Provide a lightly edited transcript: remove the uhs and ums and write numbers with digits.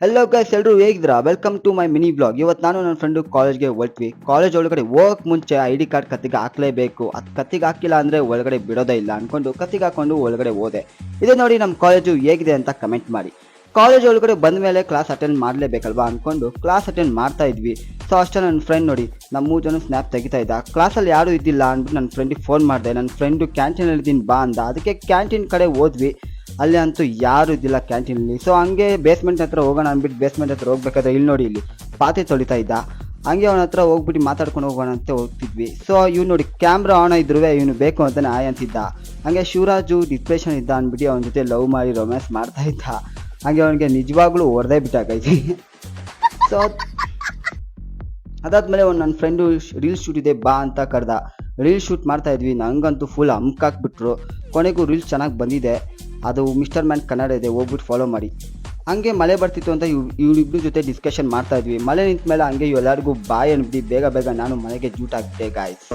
Hello guys, ಎಲ್ಲರೂ ಹೇಗಿದ್ದೀರಾ? Welcome to my mini blog. ಇವತ್ತು ನಾನು ನನ್ನ ಫ್ರೆಂಡು ಕಾಲೇಜ್ಗೆ ಹೊರಟ್ವಿ. ಕಾಲೇಜ್ ಒಳಗಡೆ ಹೋಗಕ್ಕೆ ಮುಂಚೆ ID ಕಾರ್ಡ್ ಕತ್ತಿಗೆ ಹಾಕಲೇಬೇಕು. ಅದು ಕತ್ತಿಗೆ ಹಾಕಿಲ್ಲ ಅಂದರೆ ಒಳಗಡೆ ಬಿಡೋದೇ ಇಲ್ಲ ಅಂದ್ಕೊಂಡು ಕತ್ತಿಗೆ ಹಾಕೊಂಡು ಒಳಗಡೆ ಹೋದೆ. ಇದು ನೋಡಿ ನಮ್ಮ ಕಾಲೇಜು ಹೇಗಿದೆ ಅಂತ ಕಮೆಂಟ್ ಮಾಡಿ. ಕಾಲೇಜ್ ಒಳಗಡೆ ಬಂದ ಮೇಲೆ ಕ್ಲಾಸ್ ಅಟೆಂಡ್ ಮಾಡಲೇಬೇಕಲ್ವಾ ಅಂದ್ಕೊಂಡು ಕ್ಲಾಸ್ ಅಟೆಂಡ್ ಮಾಡ್ತಾ ಇದ್ವಿ. ಸೊ ಅಷ್ಟೇ ನನ್ನ ಫ್ರೆಂಡ್ ನೋಡಿ ನಮ್ಮ 3 ಜನ ಸ್ನ್ಯಾಪ್ ತೆಗಿತಾ ಇದ್ದ. ಕ್ಲಾಸಲ್ಲಿ ಯಾರೂ ಇದ್ದಿಲ್ಲ ಅಂದ್ಬಿಟ್ಟು ನನ್ನ ಫ್ರೆಂಡಿಗೆ ಫೋನ್ ಮಾಡಿದೆ. ನನ್ನ ಫ್ರೆಂಡು ಕ್ಯಾಂಟೀನಲ್ಲಿ ಇದ್ದೀನಿ ಬಾ ಅಂದ. ಅದಕ್ಕೆ ಕ್ಯಾಂಟೀನ್ ಕಡೆ ಹೋದ್ವಿ. ಅಲ್ಲಿ ಅಂತೂ ಯಾರು ಇದ್ದಿಲ್ಲ ಕ್ಯಾಂಟೀನಲ್ಲಿ. ಸೊ ಹಂಗೆ ಬೇಸ್ಮೆಂಟ್ ಹತ್ರ ಹೋಗೋಣ ಅಂದ್ಬಿಟ್ಟು ಬೇಸ್ಮೆಂಟ್ ಹತ್ರ ಹೋಗ್ಬೇಕಾದ್ರೆ ಇಲ್ಲಿ ನೋಡಿ, ಇಲ್ಲಿ ಪಾತ್ರೆ ತೊಳಿತಾ ಇದ್ದ. ಹಂಗೆ ಅವನ ಹತ್ರ ಹೋಗ್ಬಿಟ್ಟು ಮಾತಾಡ್ಕೊಂಡು ಹೋಗೋಣ ಅಂತ ಹೋಗ್ತಿದ್ವಿ. ಸೊ ಇವ್ನು ನೋಡಿ ಕ್ಯಾಮ್ರಾ ಆನ್ ಇದ್ರೂ ಇವನು ಬೇಕು ಅಂತಾನೆ ಆಯ್ ಅಂತಿದ್ದ. ಹಂಗೆ ಶಿವರಾಜು ಡಿಪ್ರೆಷನ್ ಇದ್ದ ಅಂದ್ಬಿಟ್ಟು ಅವನ ಜೊತೆ ಲವ್ ಮಾಡಿ ರೊಮ್ಯಾನ್ಸ್ ಮಾಡ್ತಾ ಇದ್ದ. ಹಂಗೆ ಅವನಿಗೆ ನಿಜವಾಗ್ಲೂ ಹೊಡೆದೇ ಬಿಟ್ಟಾಗೈತಿ. ಸೊ ಅದಾದ್ಮೇಲೆ ಒಂದು ನನ್ನ ಫ್ರೆಂಡು ರೀಲ್ಸ್ ಶೂಟ್ ಇದೆ ಬಾ ಅಂತ ಕರೆದ. ರೀಲ್ಸ್ ಶೂಟ್ ಮಾಡ್ತಾ ಇದ್ವಿ. ನಂಗಂತೂ ಫುಲ್ ಅಮ್ಕಾಕ್ಬಿಟ್ರು. ಕೊನೆಗೂ ರೀಲ್ಸ್ ಚೆನ್ನಾಗಿ ಬಂದಿದೆ. ಅದು ಮಿಸ್ಟರ್ ಮ್ಯಾನ್ ಕನ್ನಡ ಇದೆ, ಹೋಗ್ಬಿಟ್ಟು ಫಾಲೋ ಮಾಡಿ. ಹಂಗೆ ಮಳೆ ಬರ್ತಿತ್ತು ಅಂತ ಇವರಿಬ್ಬರ ಜೊತೆ ಡಿಸ್ಕಷನ್ ಮಾಡ್ತಾ ಇದ್ವಿ. ಮಳೆ ನಿಂತ ಮೇಲೆ ಹಂಗೆ ಎಲ್ಲರಿಗೂ ಬಾಯ್ ಅನ್ಬಿಟ್ಟು ಬೇಗ ಬೇಗ ನಾನು ಮನೆಗೆ ಜೂಟ್ ಆಗ್ಬಿಟ್ಟೆ ಗಾಯ್ಸ್.